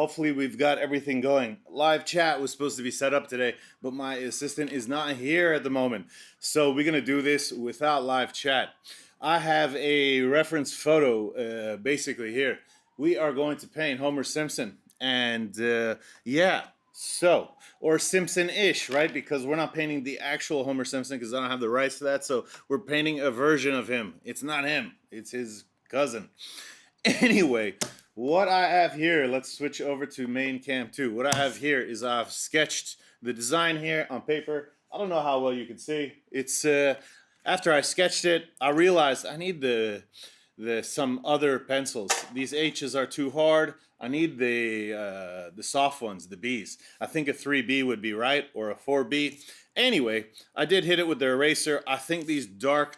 Hopefully we've got everything going. Live chat was supposed to be set up today, but my assistant is not here at the moment. So we're going to do this without live chat. I have a reference photo basically here. We are going to paint Homer Simpson. And yeah, so, or Simpson-ish, right? Because we're not painting the actual Homer Simpson because I don't have the rights to that. So we're painting a version of him. It's not him. It's his cousin. Anyway, what I have here, let's switch over to main cam 2. What I have here is I've sketched the design here on paper. I don't know how well you can see. It's after I sketched it, I realized I need some other pencils. These H's are too hard. I need the soft ones, the B's. I think a 3B would be right, or a 4B. Anyway, I did hit it with the eraser. I think these dark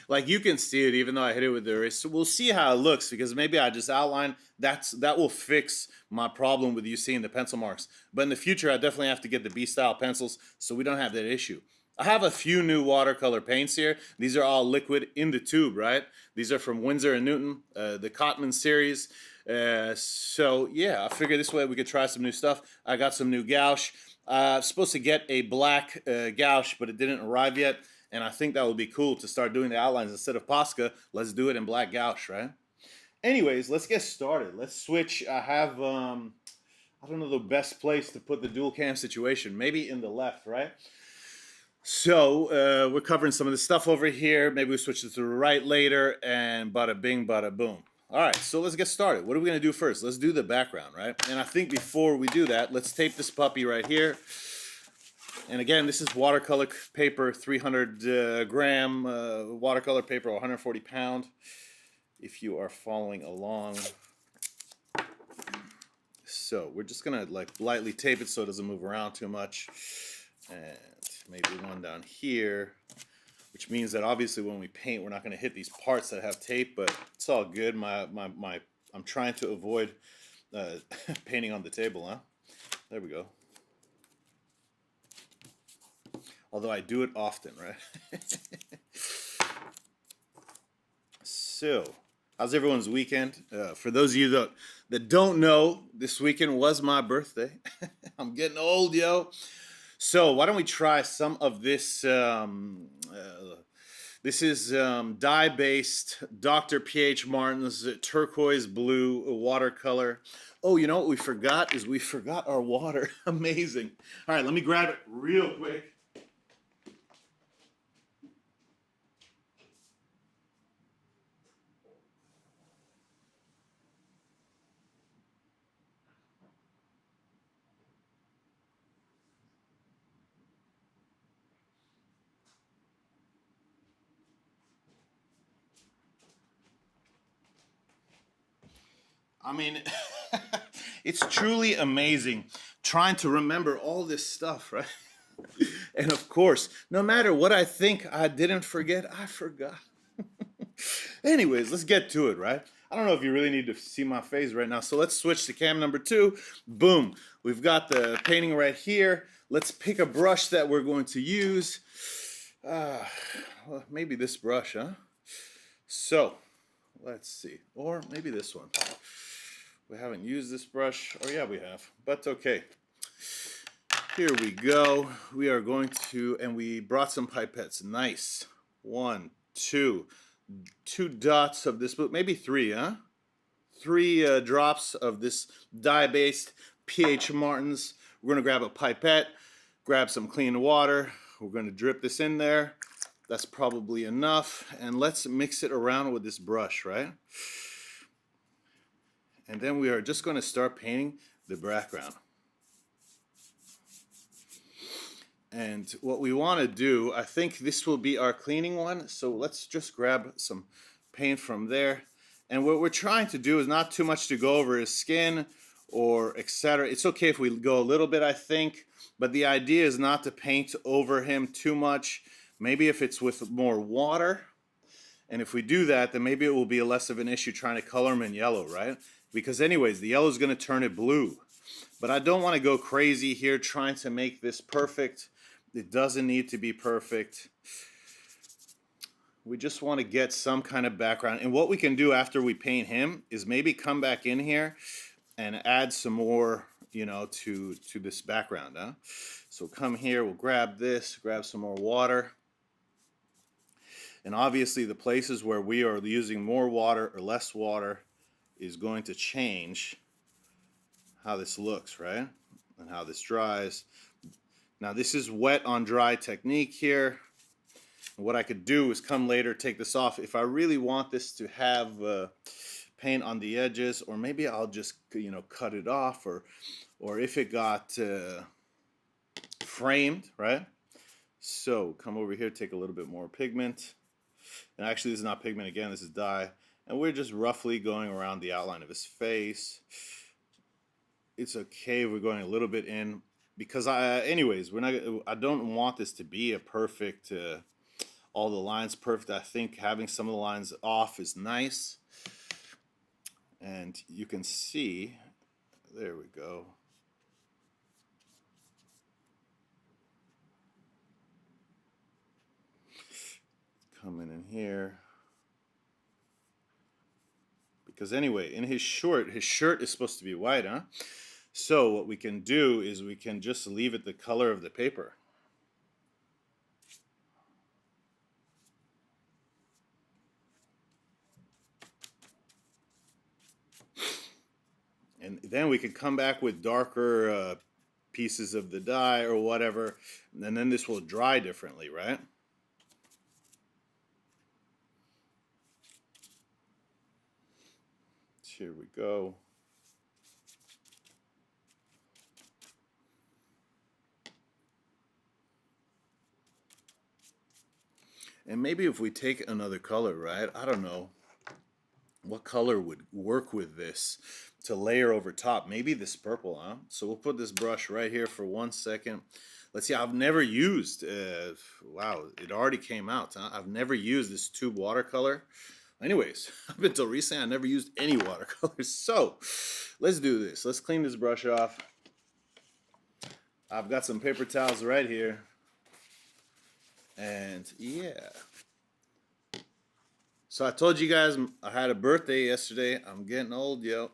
like you can see it even though I hit it with the eraser. We'll see how it looks because maybe I just outline. That will fix my problem with you seeing the pencil marks. But in the future, I definitely have to get the B-style pencils so we don't have that issue. I have a few new watercolor paints here. These are all liquid in the tube, right? These are from Winsor & Newton, the Cotman series. So yeah, I figured this way we could try some new stuff. I got some new gouache. Supposed to get a black gouache, but it didn't arrive yet. And I think that would be cool to start doing the outlines instead of Posca. Let's do it in black gouache, right? Anyways, let's get started. Let's switch. I have, I don't know the best place to put the dual cam situation. Maybe in the left, right? So we're covering some of the stuff over here. Maybe we switch it to the right later, and bada bing, bada boom. All right, so let's get started. What are we going to do first? Let's do the background, right? And I think before we do that, let's tape this puppy right here. And again, this is watercolor paper, 300 gram watercolor paper, 140 pound, if you are following along. So we're just going to like lightly tape it so it doesn't move around too much. And maybe one down here, which means that obviously when we paint, we're not going to hit these parts that have tape, but it's all good. I'm trying to avoid painting on the table, huh? There we go. Although I do it often, right? So, how's everyone's weekend? For those of you that don't know, this weekend was my birthday. I'm getting old, yo. So why don't we try some of this? This is dye-based Dr. P.H. Martin's turquoise blue watercolor. Oh, you know what we forgot is we forgot our water. Amazing. All right, let me grab it real quick. I mean, it's truly amazing trying to remember all this stuff, right? And of course, no matter what I think I didn't forget, I forgot. Anyways, let's get to it, right? I don't know if you really need to see my face right now, so let's switch to cam number 2. Boom. We've got the painting right here. Let's pick a brush that we're going to use. Well, maybe this brush, huh? So, let's see. Or maybe this one. We haven't used this brush. Oh, yeah, we have. But okay. Here we go. We are going to, and we brought some pipettes. Nice. 1, 2. 2 dots of this, but maybe 3, huh? 3 drops of this dye-based P.H. Martin's. We're going to grab a pipette, grab some clean water. We're going to drip this in there. That's probably enough. And let's mix it around with this brush, right? And then we are just going to start painting the background. And what we want to do, I think this will be our cleaning one. So let's just grab some paint from there. And what we're trying to do is not too much to go over his skin or etc. It's okay if we go a little bit, I think. But the idea is not to paint over him too much. Maybe if it's with more water. And if we do that, then maybe it will be less of an issue trying to color him in yellow, right? Because anyways, the yellow is going to turn it blue. But I don't want to go crazy here trying to make this perfect. It doesn't need to be perfect. We just want to get some kind of background. And what we can do after we paint him is maybe come back in here and add some more, you know, to this background, huh? So come here, we'll grab this, grab some more water. And obviously the places where we are using more water or less water is going to change how this looks, right? And how this dries. Now this is wet on dry technique here. And what I could do is come later, take this off. If I really want this to have paint on the edges, or maybe I'll just, you know, cut it off, or if it got framed, right? So come over here, take a little bit more pigment. And actually this is not pigment again, this is dye. And we're just roughly going around the outline of his face. It's okay if we're going a little bit in, because anyways, I don't want this to be a perfect, all the lines perfect. I think having some of the lines off is nice. And you can see, there we go. Coming in here. Because anyway, in his shirt is supposed to be white, huh? So what we can do is we can just leave it the color of the paper. And then we could come back with darker pieces of the dye or whatever, and then this will dry differently, right? Here we go. And maybe if we take another color, right? I don't know what color would work with this to layer over top. Maybe this purple, huh? So we'll put this brush right here for 1 second. Let's see, I've never used, wow, it already came out, huh? I've never used this tube watercolor. Anyways, up until recently, I never used any watercolors. So let's do this. Let's clean this brush off. I've got some paper towels right here. And yeah. So I told you guys I had a birthday yesterday. I'm getting old, yo.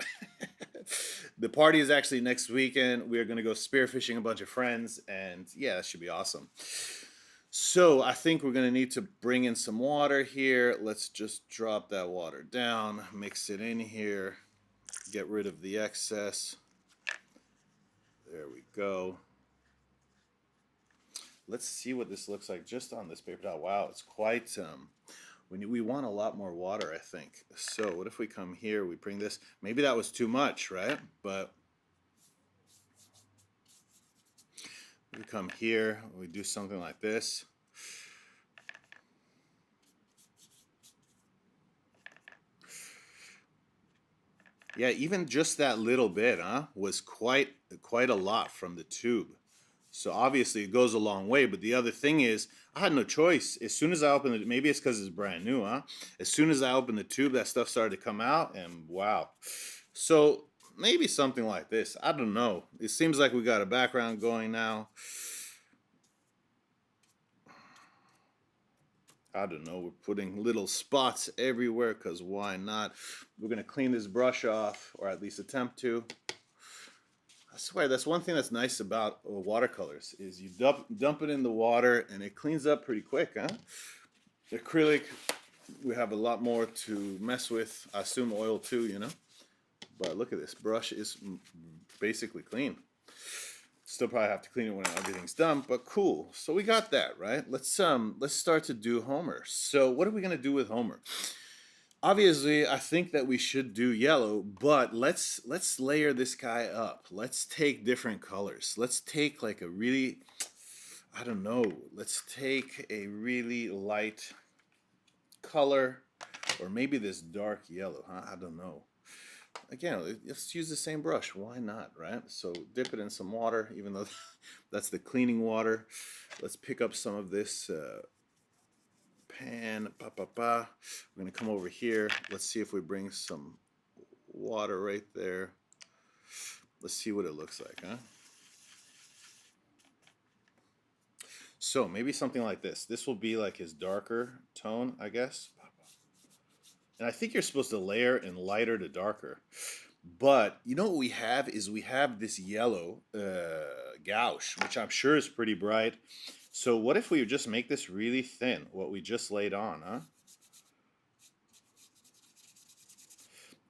The party is actually next weekend. We are going to go spearfishing a bunch of friends. And yeah, that should be awesome. So I think we're going to need to bring in some water here. Let's just drop that water down. Mix it in here. Get rid of the excess. There we go. Let's see what this looks like just on this paper towel. Wow, it's quite... we want a lot more water, I think. So what if we come here, we bring this... Maybe that was too much, right? But we come here, we do something like this. Yeah, even just that little bit, huh, was quite a lot from the tube. So obviously it goes a long way, but the other thing is I had no choice. As soon as I opened it, maybe it's because it's brand new, huh? As soon as I opened the tube, that stuff started to come out, and wow. So maybe something like this. I don't know. It seems like we got a background going now. I don't know. We're putting little spots everywhere because why not? We're going to clean this brush off, or at least attempt to. I swear, that's one thing that's nice about watercolors is you dump it in the water and it cleans up pretty quick, huh? Acrylic, we have a lot more to mess with. I assume oil too, you know? But look at this. Brush is basically clean. Still probably have to clean it when everything's done, but cool. So we got that, right? Let's start to do Homer. So what are we gonna do with Homer? Obviously, I think that we should do yellow, but let's layer this guy up. Let's take different colors. Let's take like a really, I don't know, let's take a really light color, or maybe this dark yellow, huh? I don't know. Again, let's use the same brush. Why not, right? So dip it in some water, even though that's the cleaning water. Let's pick up some of this pan. We're going to come over here. Let's see if we bring some water right there. Let's see what it looks like, huh? So maybe something like this. This will be like his darker tone, I guess. And I think you're supposed to layer in lighter to darker. But you know what we have is we have this yellow gouache, which I'm sure is pretty bright. So what if we just make this really thin, what we just laid on, huh?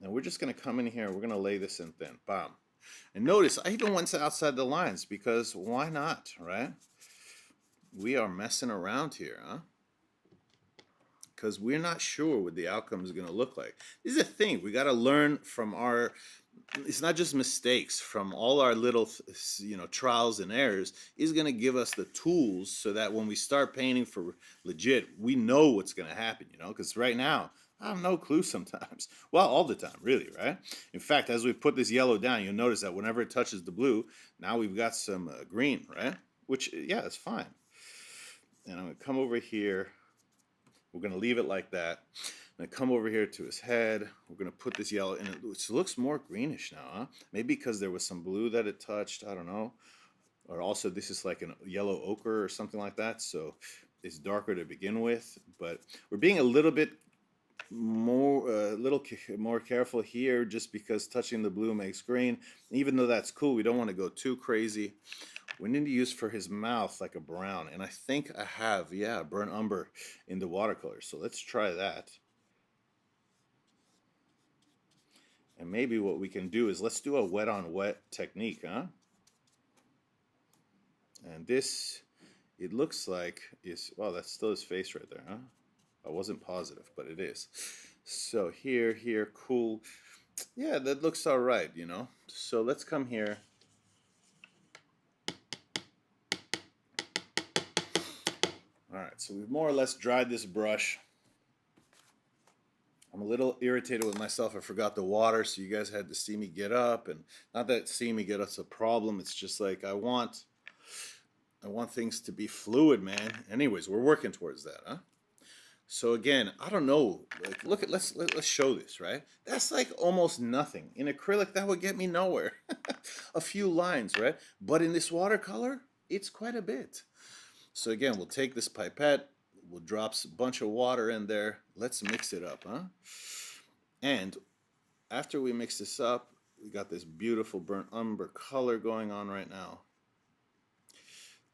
And we're just going to come in here, we're going to lay this in thin. Bam. And notice, I even went outside the lines because why not, right? We are messing around here, huh? Because we're not sure what the outcome is going to look like. This is a thing. We got to learn from our, it's not just mistakes, from all our little, trials and errors is going to give us the tools so that when we start painting for legit, we know what's going to happen, because right now, I have no clue sometimes. Well, all the time, really, right? In fact, as we put this yellow down, you'll notice that whenever it touches the blue, now we've got some green, right? Which, yeah, it's fine. And I'm going to come over here. We're going to leave it like that. I'm going to come over here to his head. We're going to put this yellow in. It looks more greenish now, huh? Maybe because there was some blue that it touched. I don't know. Or also this is like a yellow ochre or something like that. So it's darker to begin with. But we're being a little bit more careful here just because touching the blue makes green. Even though that's cool, we don't want to go too crazy. We need to use for his mouth like a brown, and I think I have, yeah, burnt umber in the watercolor. So let's try that. And maybe what we can do is let's do a wet on wet technique, huh? And this, it looks like is, wow, that's still his face right there, huh? I wasn't positive, but it is. So here, cool. Yeah, that looks all right, So let's come here. All right, so we've more or less dried this brush. I'm a little irritated with myself. I forgot the water, so you guys had to see me get up. And not that seeing me get up's a problem. It's just like I want things to be fluid, man. Anyways, we're working towards that, huh? So again, I don't know. Like, look at let's show this, right? That's like almost nothing. In acrylic, that would get me nowhere. A few lines, right? But in this watercolor, it's quite a bit. So again, we'll take this pipette, we'll drop a bunch of water in there. Let's mix it up, huh? And after we mix this up, we got this beautiful burnt umber color going on right now.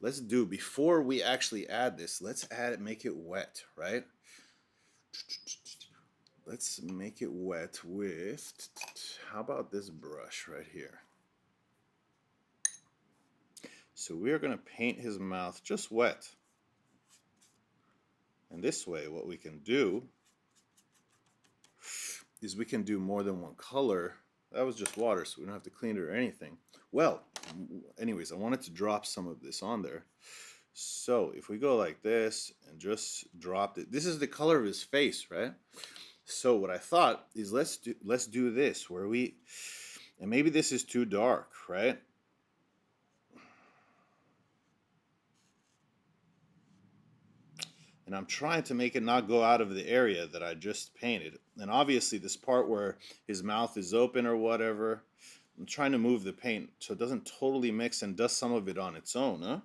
Let's do, before we actually add this, let's make it wet, right? Let's make it wet with, how about this brush right here? So we're going to paint his mouth just wet. And this way, what we can do is we can do more than one color. That was just water, so we don't have to clean it or anything. Well, anyways, I wanted to drop some of this on there. So if we go like this and just drop it, this is the color of his face, right? So what I thought is let's do this where and maybe this is too dark, right? And I'm trying to make it not go out of the area that I just painted. And obviously this part where his mouth is open or whatever, I'm trying to move the paint so it doesn't totally mix and does some of it on its own, huh?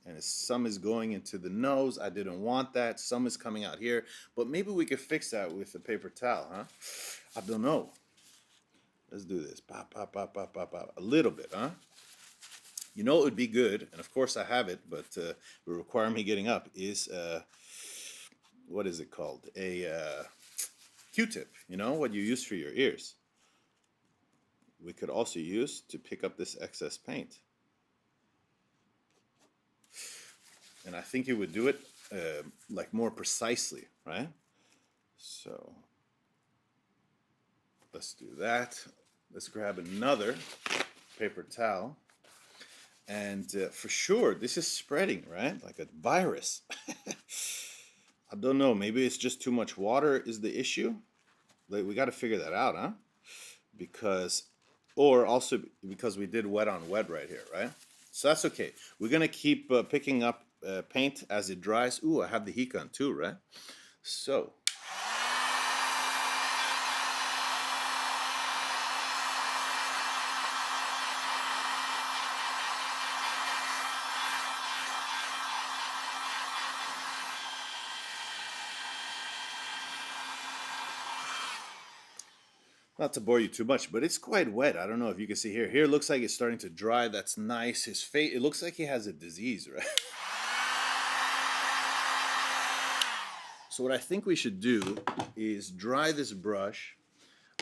And some is going into the nose. I didn't want that. Some is coming out here. But maybe we could fix that with a paper towel, huh? I don't know. Let's do this. Pop, pop, pop, pop, pop, pop. A little bit, huh? You know it would be good, and of course I have it, but it would require me getting up, is, what is it called? A Q-tip, what you use for your ears. We could also use to pick up this excess paint. And I think it would do it like more precisely, right? So let's do that. Let's grab another paper towel. And for sure, this is spreading, right? Like a virus. I don't know. Maybe it's just too much water is the issue. Like, we got to figure that out, huh? Or also because we did wet on wet right here, right? So that's okay. We're going to keep picking up paint as it dries. Ooh, I have the heat gun too, right? So Not to bore you too much, but it's quite wet. I don't know if you can see here. Here it looks like it's starting to dry. That's nice. His face, it looks like he has a disease, right? So what I think we should do is dry this brush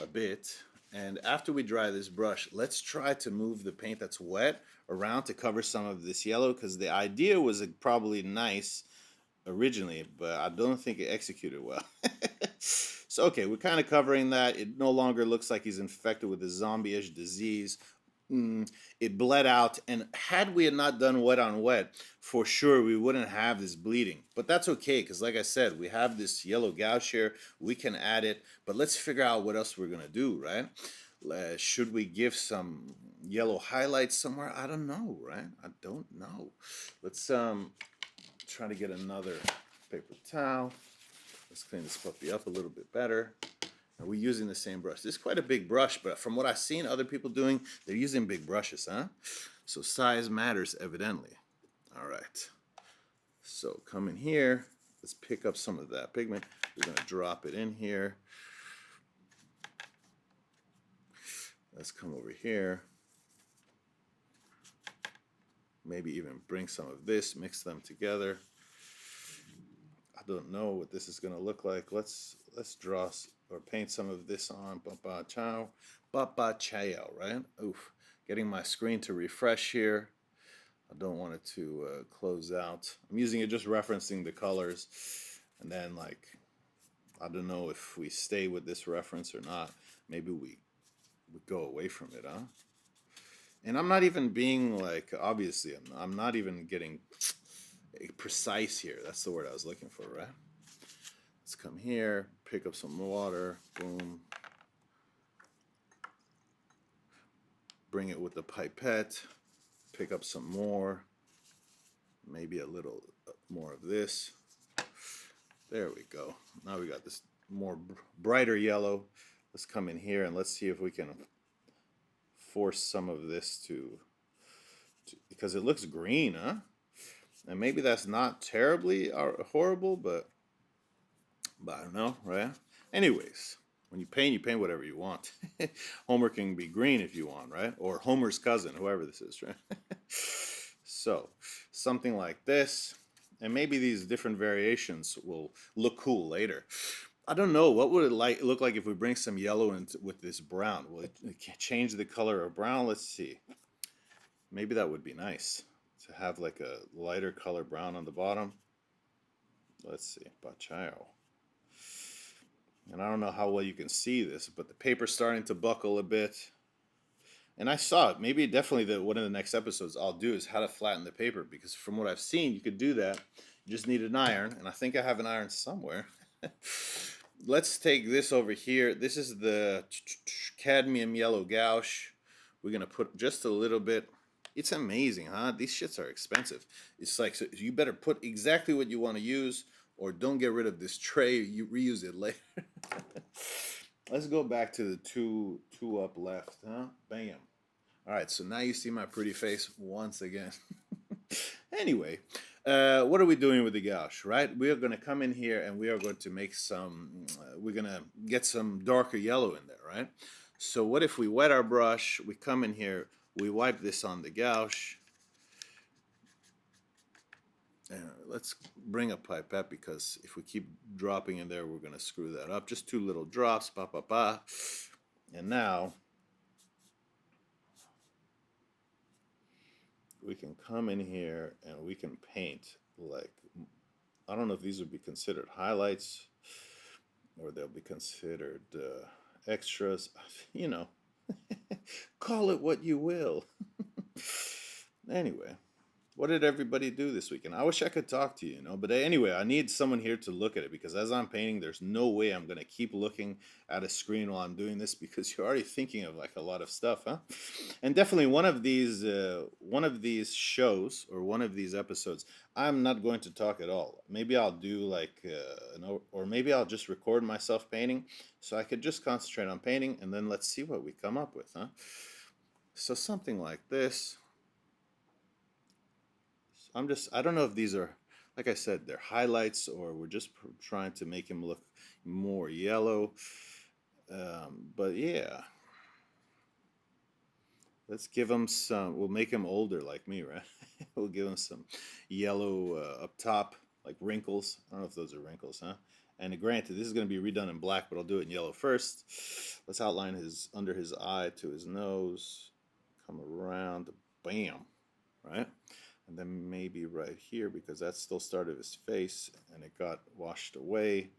a bit. And after we dry this brush, let's try to move the paint that's wet around to cover some of this yellow, because the idea was probably nice originally, but I don't think it executed well. So, okay, we're kind of covering that. It no longer looks like he's infected with a zombie-ish disease. It bled out, and had we had not done wet on wet, for sure we wouldn't have this bleeding. But that's okay, because like I said, we have this yellow gouache here. We can add it, but let's figure out what else we're gonna do, right? Should we give some yellow highlights somewhere? I don't know, right? I don't know. Let's try to get another paper towel. Let's clean this puppy up a little bit better. Are we using the same brush? This is quite a big brush, but from what I've seen other people doing, they're using big brushes, huh? So size matters, evidently. All right. So come in here. Let's pick up some of that pigment. We're going to drop it in here. Let's come over here. Maybe even bring some of this, mix them together. I don't know what this is going to look like. Let's draw or paint some of this on. Papa chow, right? Oof. Getting my screen to refresh here. I don't want it to close out. I'm using it just referencing the colors, and then like I don't know if we stay with this reference or not. Maybe we go away from it, huh? And I'm not even being like, obviously I'm not even getting precise here. That's the word I was looking for, right? Let's come here, pick up some water, boom. Bring it with the pipette, pick up some more, maybe a little more of this. There we go. Now we got this more brighter yellow. Let's come in here and let's see if we can force some of this to because it looks green, huh? And maybe that's not terribly horrible, but I don't know, right? Anyways, when you paint whatever you want. Homer can be green if you want, right? Or Homer's cousin, whoever this is, right? So, something like this. And maybe these different variations will look cool later. I don't know. What would it look like if we bring some yellow into with this brown? Will it change the color of brown? Let's see. Maybe that would be nice to have like a lighter color brown on the bottom. Let's see. Bachayo. And I don't know how well you can see this, but the paper's starting to buckle a bit. And I saw it. Maybe definitely one of the next episodes I'll do is how to flatten the paper, because from what I've seen, you could do that. You just need an iron, and I think I have an iron somewhere. Let's take this over here. This is the cadmium yellow gouache. We're going to put just a little bit. It's amazing, huh? These shits are expensive. It's like, so you better put exactly what you want to use, or don't get rid of this tray. You reuse it later. Let's go back to the two up left, huh? Bam. All right, so now you see my pretty face once again. Anyway, what are we doing with the gouache, right? We are going to come in here and we are going to make some, we're going to get some darker yellow in there, right? So what if we wet our brush, we come in here, we wipe this on the gouache. Let's bring a pipette, because if we keep dropping in there, we're going to screw that up. Just 2 little drops, pa pa pa. And now we can come in here and we can paint like, I don't know if these would be considered highlights or they'll be considered extras, you know. Call it what you will. Anyway, what did everybody do this weekend? I wish I could talk to you, you know. But anyway, I need someone here to look at it, because as I'm painting, there's no way I'm going to keep looking at a screen while I'm doing this, because you're already thinking of like a lot of stuff, huh? And definitely one of these shows or one of these episodes, I'm not going to talk at all. Maybe I'll do like, or maybe I'll just record myself painting, so I could just concentrate on painting, and then let's see what we come up with, huh? So something like this. I don't know if these are, like I said, they're highlights or we're just trying to make him look more yellow. But yeah, let's give him some. We'll make him older like me, right? We'll give him some yellow up top, like wrinkles. I don't know if those are wrinkles, huh? And granted, this is going to be redone in black, but I'll do it in yellow first. Let's outline his under his eye to his nose. Come around, bam, right? And then maybe right here, because that's still started his face and it got washed away.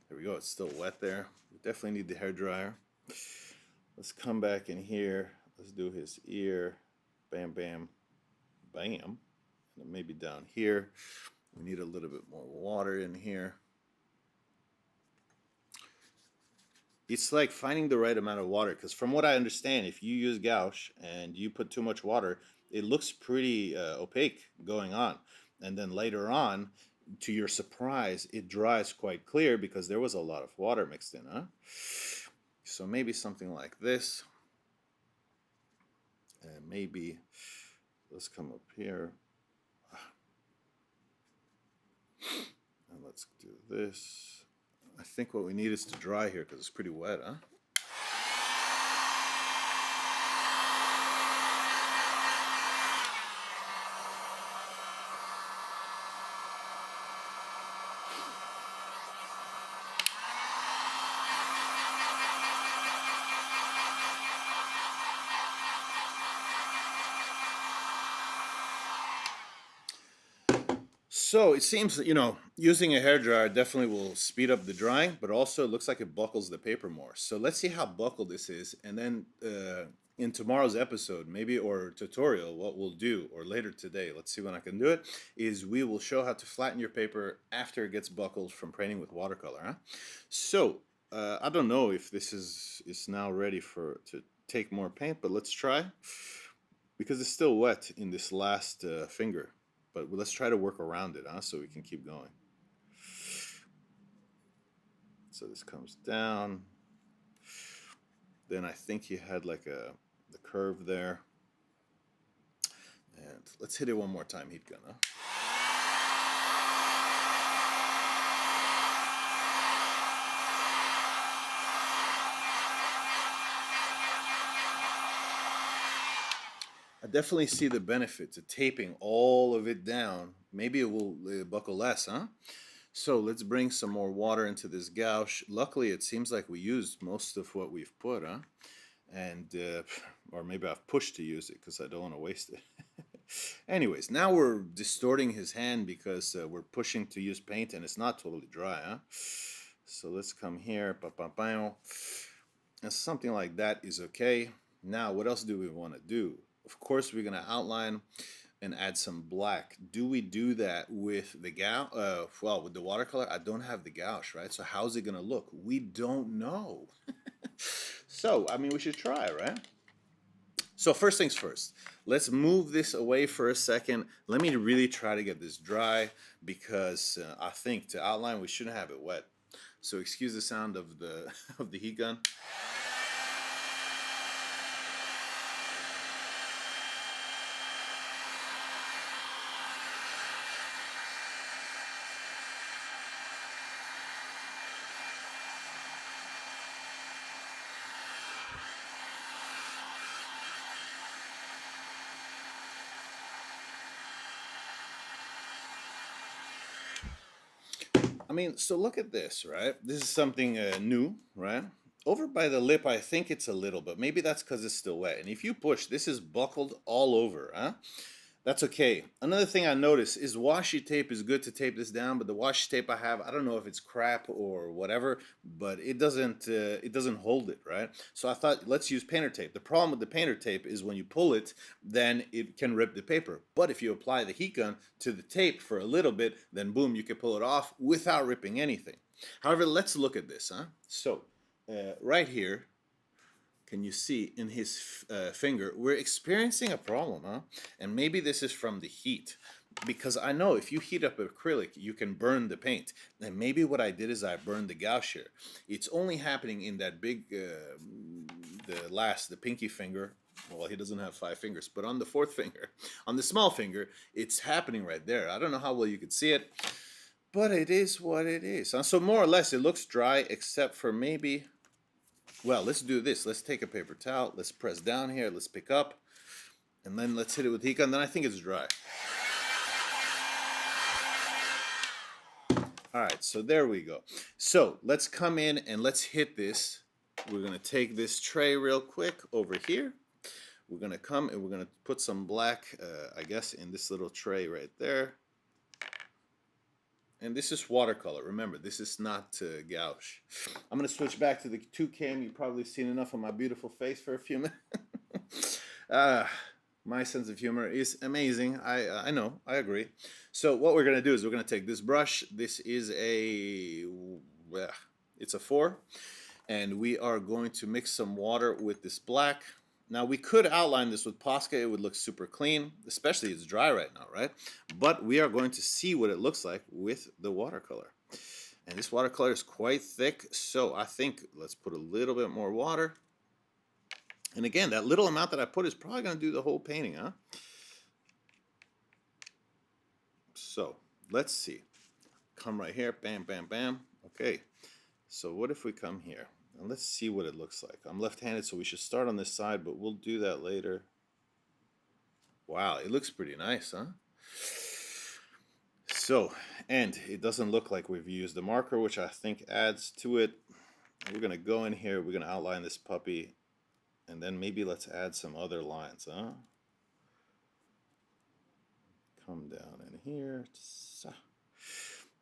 There we go, it's still wet there. We definitely need the hair dryer. Let's come back in here. Let's do his ear. Bam, bam, bam. And then maybe down here. We need a little bit more water in here. It's like finding the right amount of water, because from what I understand, if you use gouache and you put too much water, it looks pretty opaque going on. And then later on, to your surprise, it dries quite clear because there was a lot of water mixed in, huh? So maybe something like this. And maybe, let's come up here. And let's do this. I think what we need is to dry here because it's pretty wet, huh? So it seems that, using a hairdryer definitely will speed up the drying, but also it looks like it buckles the paper more. So let's see how buckled this is. And then in tomorrow's episode, maybe, or tutorial, what we'll do, or later today, let's see when I can do it, is we will show how to flatten your paper after it gets buckled from painting with watercolor. Huh? So I don't know if this is now ready to take more paint, but let's try. Because it's still wet in this last finger. But let's try to work around it, huh? So we can keep going. So this comes down. Then I think you had like the curve there. And let's hit it one more time, heat gun, huh? I definitely see the benefit to taping all of it down. Maybe it will buckle less, huh? So let's bring some more water into this gouache. Luckily, it seems like we used most of what we've put, huh? And, or maybe I've pushed to use it because I don't want to waste it. Anyways, now we're distorting his hand because we're pushing to use paint and it's not totally dry, huh? So let's come here, and something like that is okay. Now, what else do we want to do? Of course, we're going to outline and add some black. Do we do that with the gouache? Well, with the watercolor, I don't have the gouache, right? So how's it going to look? We don't know. So, I mean, we should try, right? So first things first, let's move this away for a second. Let me really try to get this dry because I think to outline, we shouldn't have it wet. So excuse the sound of the of the heat gun. I mean, so look at this, right? This is something new, right? Over by the lip, I think it's a little, but maybe that's because it's still wet. And if you push, this is buckled all over, huh? That's okay. Another thing I noticed is washi tape is good to tape this down, but the washi tape I have, I don't know if it's crap or whatever, but it doesn't hold it, right? So I thought let's use painter tape. The problem with the painter tape is when you pull it, then it can rip the paper. But if you apply the heat gun to the tape for a little bit, then boom, you can pull it off without ripping anything. However, let's look at this, huh? So right here, can you see in his finger, we're experiencing a problem, huh? And maybe this is from the heat. Because I know if you heat up acrylic, you can burn the paint. And maybe what I did is I burned the gouache here. It's only happening in that big, the pinky finger. Well, he doesn't have 5 fingers, but on the 4th finger, on the small finger, it's happening right there. I don't know how well you could see it. But it is what it is. So more or less, it looks dry, except for maybe. Well, let's do this. Let's take a paper towel. Let's press down here. Let's pick up, and then let's hit it with Hika, and then I think it's dry. All right, so there we go. So let's come in and let's hit this. We're gonna take this tray real quick over here. We're gonna come and we're gonna put some black, I guess, in this little tray right there. And this is watercolor. Remember, this is not gouache. I'm gonna switch back to the 2cam. You've probably seen enough of my beautiful face for a few minutes. My sense of humor is amazing. I know, I agree. So what we're gonna do is we're gonna take this brush. This is it's a 4, and we are going to mix some water with this black. Now we could outline this with Posca. It would look super clean, especially it's dry right now, right? But we are going to see what it looks like with the watercolor. And this watercolor is quite thick, so I think let's put a little bit more water. And again, that little amount that I put is probably going to do the whole painting, huh? So let's see. Come right here, bam, bam, bam. Okay, so what if we come here? And let's see what it looks like. I'm left-handed, so we should start on this side, but we'll do that later. Wow, it looks pretty nice, huh? So, and it doesn't look like we've used the marker, which I think adds to it. We're going to go in here, we're going to outline this puppy, and then maybe let's add some other lines, huh? Come down in here.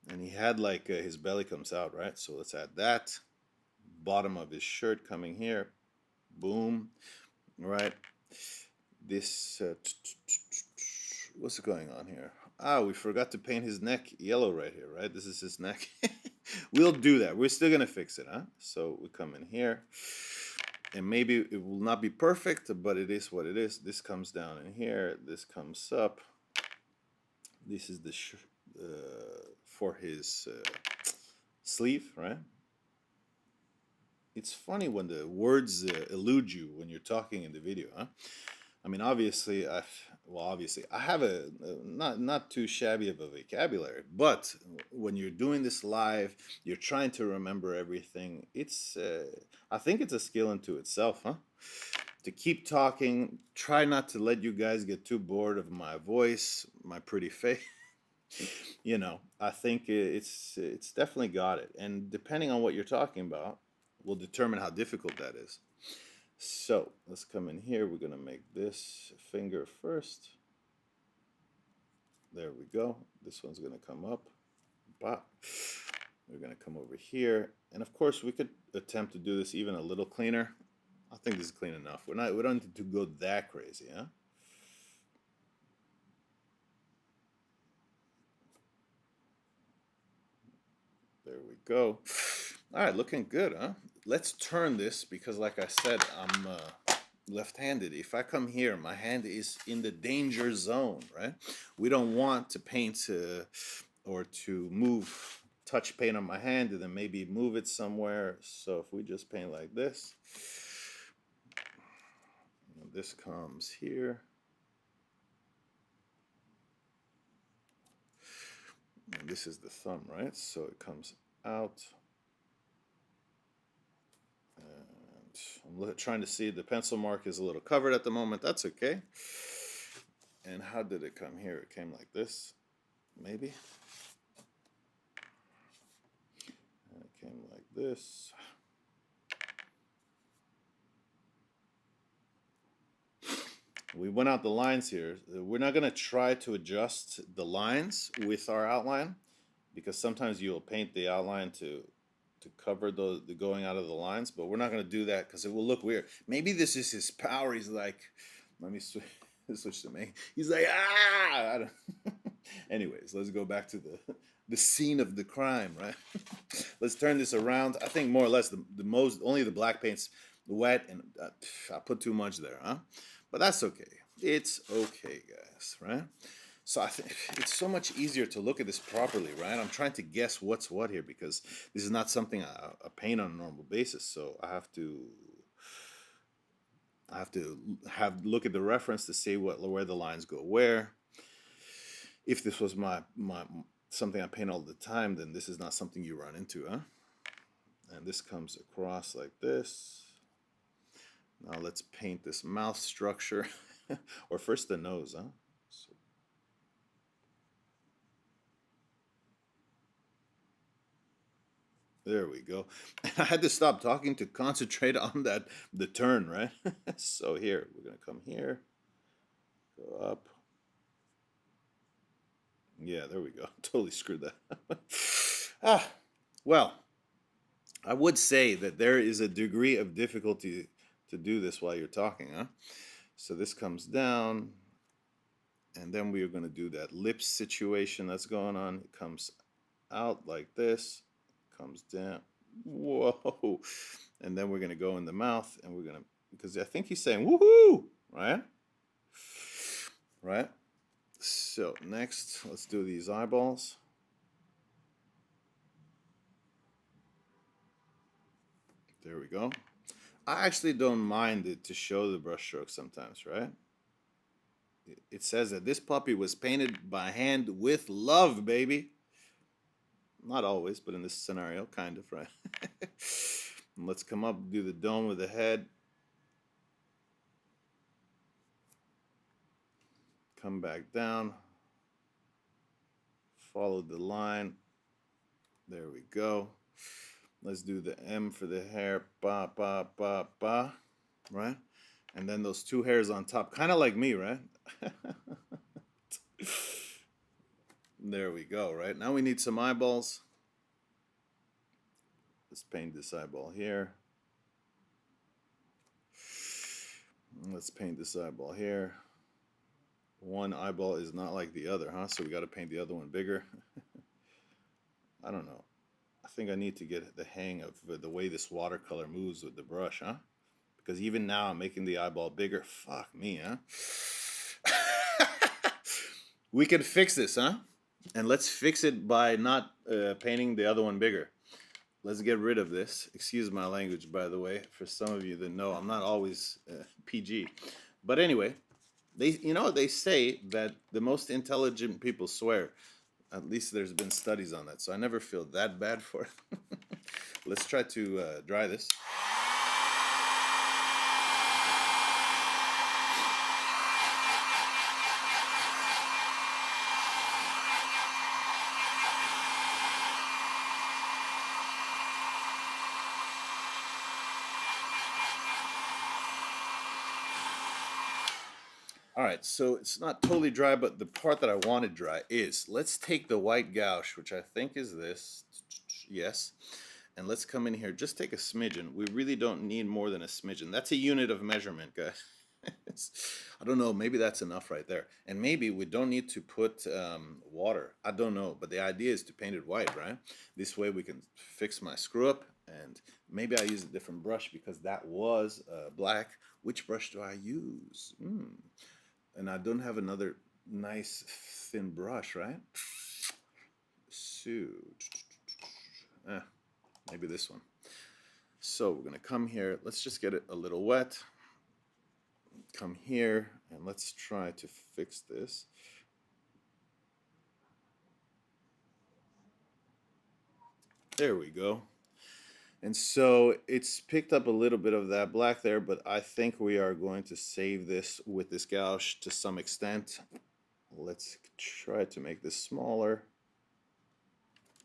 And he had like his belly comes out, right? So let's add that. Bottom of his shirt coming here. Boom. Right. This, what's going on here? Ah, we forgot to paint his neck yellow right here, right? This is his neck. We'll do that. We're still going to fix it, huh? So we come in here. And maybe it will not be perfect, but it is what it is. This comes down in here. This comes up. This is the for his sleeve, right? It's funny when the words elude you when you're talking in the video, huh? I mean, obviously, I have a not too shabby of a vocabulary, but when you're doing this live, you're trying to remember everything. It's I think it's a skill into itself, huh? To keep talking, try not to let you guys get too bored of my voice, my pretty face. You know, I think it's definitely got it, and depending on what you're talking about, will determine how difficult that is. So let's come in here. We're gonna make this finger first. There we go. This one's gonna come up. Bah. We're gonna come over here, and of course we could attempt to do this even a little cleaner. I think this is clean enough. We don't need to go that crazy, huh? There we go. All right, looking good, huh? Let's turn this because, like I said, I'm left-handed. If I come here, my hand is in the danger zone, right? We don't want to paint or to touch paint on my hand and then maybe move it somewhere. So if we just paint like this, this comes here. And this is the thumb, right? So it comes out. And I'm trying to see, the pencil mark is a little covered at the moment. That's okay. And how did it come here? It came like this, maybe. And it came like this. We went out the lines here. We're not going to try to adjust the lines with our outline because sometimes you'll paint the outline to cover the going out of the lines, but we're not going to do that because it will look weird. Maybe this is his power. He's like, let me switch to me. He's like, ah! I don't Anyways, let's go back to the scene of the crime, right? Let's turn this around. I think more or less only the black paint's wet, and I put too much there, huh? But that's okay. It's okay, guys, right? So I think it's so much easier to look at this properly, right? I'm trying to guess what's what here because this is not something I paint on a normal basis. So I have to look at the reference to see where the lines go where. If this was my something I paint all the time, then this is not something you run into, huh? And this comes across like this. Now let's paint this mouth structure, or first the nose, huh? So there we go. I had to stop talking to concentrate on the turn, right? So here, we're gonna come here, go up. Yeah, there we go. Totally screwed that. Well, I would say that there is a degree of difficulty to do this while you're talking, huh? So this comes down, and then we are going to do that lips situation that's going on. It comes out like this, comes down. Whoa. And then we're going to go in the mouth, and we're going to, because I think he's saying, woohoo, right? Right? So next, let's do these eyeballs. There we go. I actually don't mind it to show the brush strokes sometimes, right? It says that this puppy was painted by hand with love, baby. Not always, but in this scenario, kind of, right? Let's come up, do the dome with the head. Come back down. Follow the line. There we go. Let's do the M for the hair. Ba, ba, ba, ba. Right? And then those two hairs on top. Kind of like me, right? There we go, right? Now we need some eyeballs. Let's paint this eyeball here. Let's paint this eyeball here. One eyeball is not like the other, huh? So we got to paint the other one bigger. I don't know. I think I need to get the hang of the way this watercolor moves with the brush, huh? Because even now I'm making the eyeball bigger. Fuck me, huh? We can fix this, huh? And let's fix it by not painting the other one bigger. Let's get rid of this. Excuse my language, by the way. For some of you that know, I'm not always PG. But anyway, they say that the most intelligent people swear. At least there's been studies on that, so I never feel that bad for it. Let's try to dry this. All right, so it's not totally dry, but the part that I wanted dry is, let's take the white gouache, which I think is this, yes, and let's come in here, just take a smidgen. We really don't need more than a smidgen. That's a unit of measurement, guys. I don't know, maybe that's enough right there. And maybe we don't need to put water. I don't know, but the idea is to paint it white, right? This way we can fix my screw up, and maybe I use a different brush because that was black. Which brush do I use? And I don't have another nice thin brush, right? So, maybe this one. So we're gonna come here. Let's just get it a little wet. Come here and let's try to fix this. There we go. And so it's picked up a little bit of that black there, but I think we are going to save this with this gouache to some extent. Let's try to make this smaller.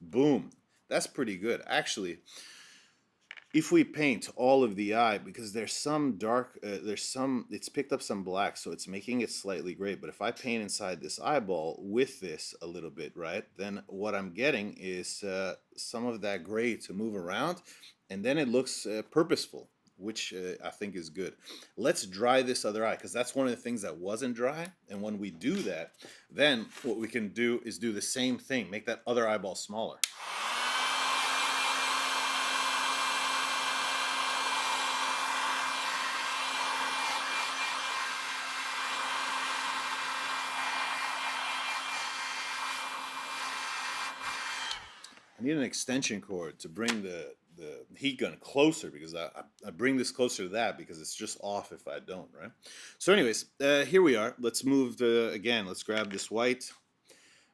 Boom. That's pretty good. Actually, if we paint all of the eye, because there's some dark, it's picked up some black, so it's making it slightly gray. But if I paint inside this eyeball with this a little bit, right, then what I'm getting is some of that gray to move around, and then it looks purposeful, which I think is good. Let's dry this other eye, because that's one of the things that wasn't dry. And when we do that, then what we can do is do the same thing, make that other eyeball smaller. I need an extension cord to bring the heat gun closer, because I bring this closer to that because it's just off if I don't, right? So anyways, here we are. Let's move again. Let's grab this white.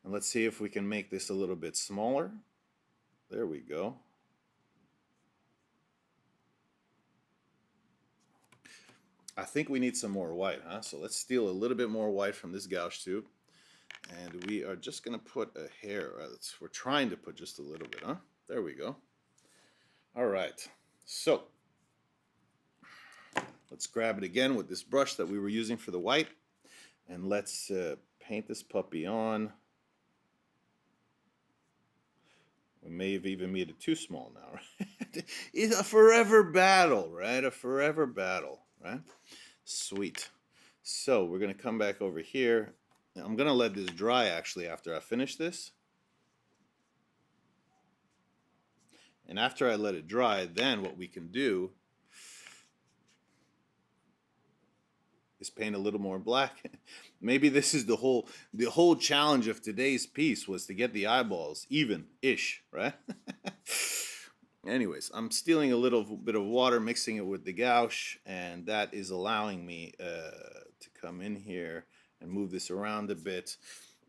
And let's see if we can make this a little bit smaller. There we go. I think we need some more white, huh? So let's steal a little bit more white from this gouache tube. And we are just going to put a hair. We're trying to put just a little bit, huh? There we go. All right. So let's grab it again with this brush that we were using for the white. And let's paint this puppy on. We may have even made it too small now, right? It's a forever battle, right? A forever battle, right? Sweet. So we're going to come back over here. I'm going to let this dry actually after I finish this. And after I let it dry, then what we can do is paint a little more black. Maybe this is the whole challenge of today's piece, was to get the eyeballs even-ish, right? Anyways, I'm stealing a little bit of water, mixing it with the gouache, and that is allowing me to come in here and move this around a bit.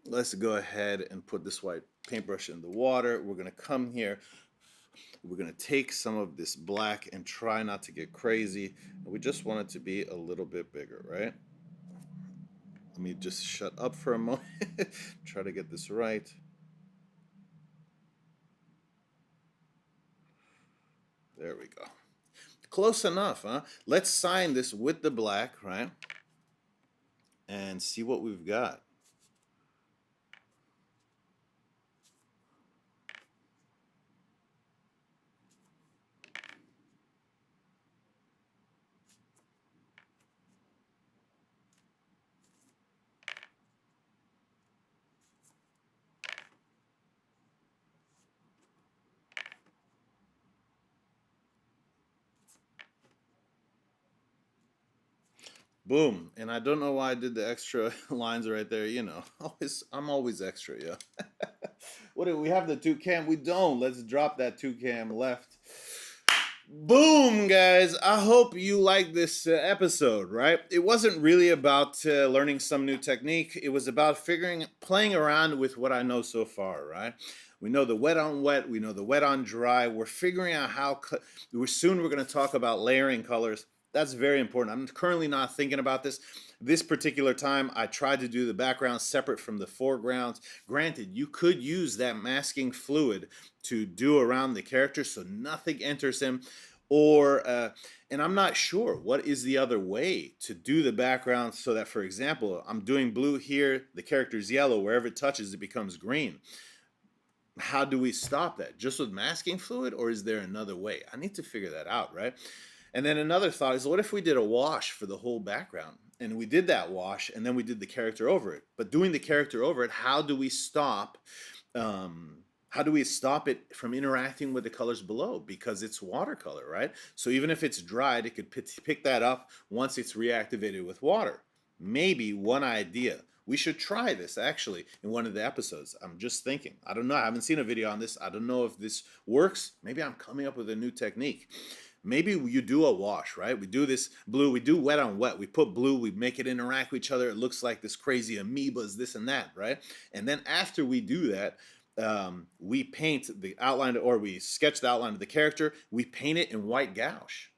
Let's go ahead and put this white paintbrush in the water. We're going to come here. We're going to take some of this black and try not to get crazy. We just want it to be a little bit bigger, right? Let me just shut up for a moment. Try to get this right. There we go. Close enough, huh? Let's sign this with the black, right? And see what we've got. Boom. And I don't know why I did the extra lines right there. You know, I'm always extra, yeah. What do we have? The 2cam? We don't. Let's drop that 2cam left. Boom, guys. I hope you like this episode, right? It wasn't really about learning some new technique. It was about playing around with what I know so far, right? We know the wet on wet. We know the wet on dry. We're figuring out how... Soon we're going to talk about layering colors. That's very important. I'm currently not thinking about this. This particular time, I tried to do the background separate from the foregrounds. Granted, you could use that masking fluid to do around the character so nothing enters him. Or, and I'm not sure what is the other way to do the background so that, for example, I'm doing blue here, the character's yellow. Wherever it touches, it becomes green. How do we stop that? Just with masking fluid, or is there another way? I need to figure that out, right? And then another thought is, what if we did a wash for the whole background? And we did that wash, and then we did the character over it. But doing the character over it, how do we stop it from interacting with the colors below? Because it's watercolor, right? So even if it's dried, it could pick that up once it's reactivated with water. Maybe one idea. We should try this actually in one of the episodes. I'm just thinking. I don't know. I haven't seen a video on this. I don't know if this works. Maybe I'm coming up with a new technique. Maybe you do a wash, right? We do this blue, we do wet on wet. We put blue, we make it interact with each other. It looks like this crazy amoebas, this and that, right? And then after we do that, we paint the outline, or we sketch the outline of the character. We paint it in white gouache.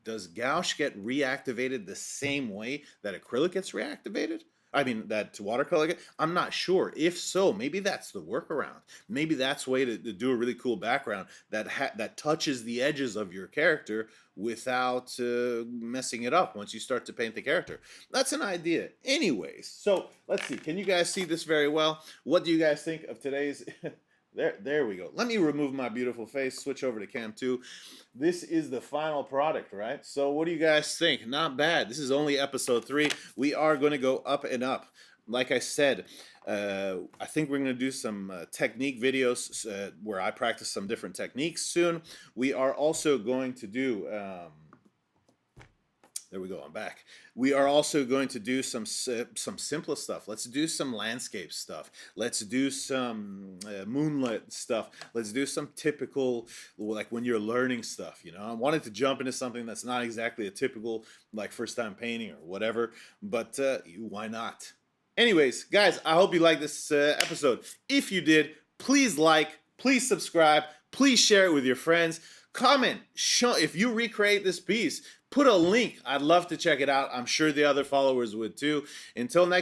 Does gouache get reactivated the same way that acrylic gets reactivated? I mean, that watercolor, I'm not sure. If so, maybe that's the workaround. Maybe that's a way to do a really cool background that touches the edges of your character without messing it up once you start to paint the character. That's an idea. Anyways, so let's see. Can you guys see this very well? What do you guys think of today's... There we go. Let me remove my beautiful face, switch over to Cam 2. This is the final product, right? So what do you guys think? Not bad. This is only episode 3. We are going to go up and up. Like I said, I think we're going to do some technique videos where I practice some different techniques soon. We are also going to do... there we go, I'm back. We are also going to do some simpler stuff. Let's do some landscape stuff. Let's do some moonlit stuff. Let's do some typical, like when you're learning stuff, you know. I wanted to jump into something that's not exactly a typical, like first time painting or whatever, but why not? Anyways, guys, I hope you liked this episode. If you did, please like, please subscribe, please share it with your friends. Comment, show if you recreate this piece. Put a link. I'd love to check it out. I'm sure the other followers would too. Until next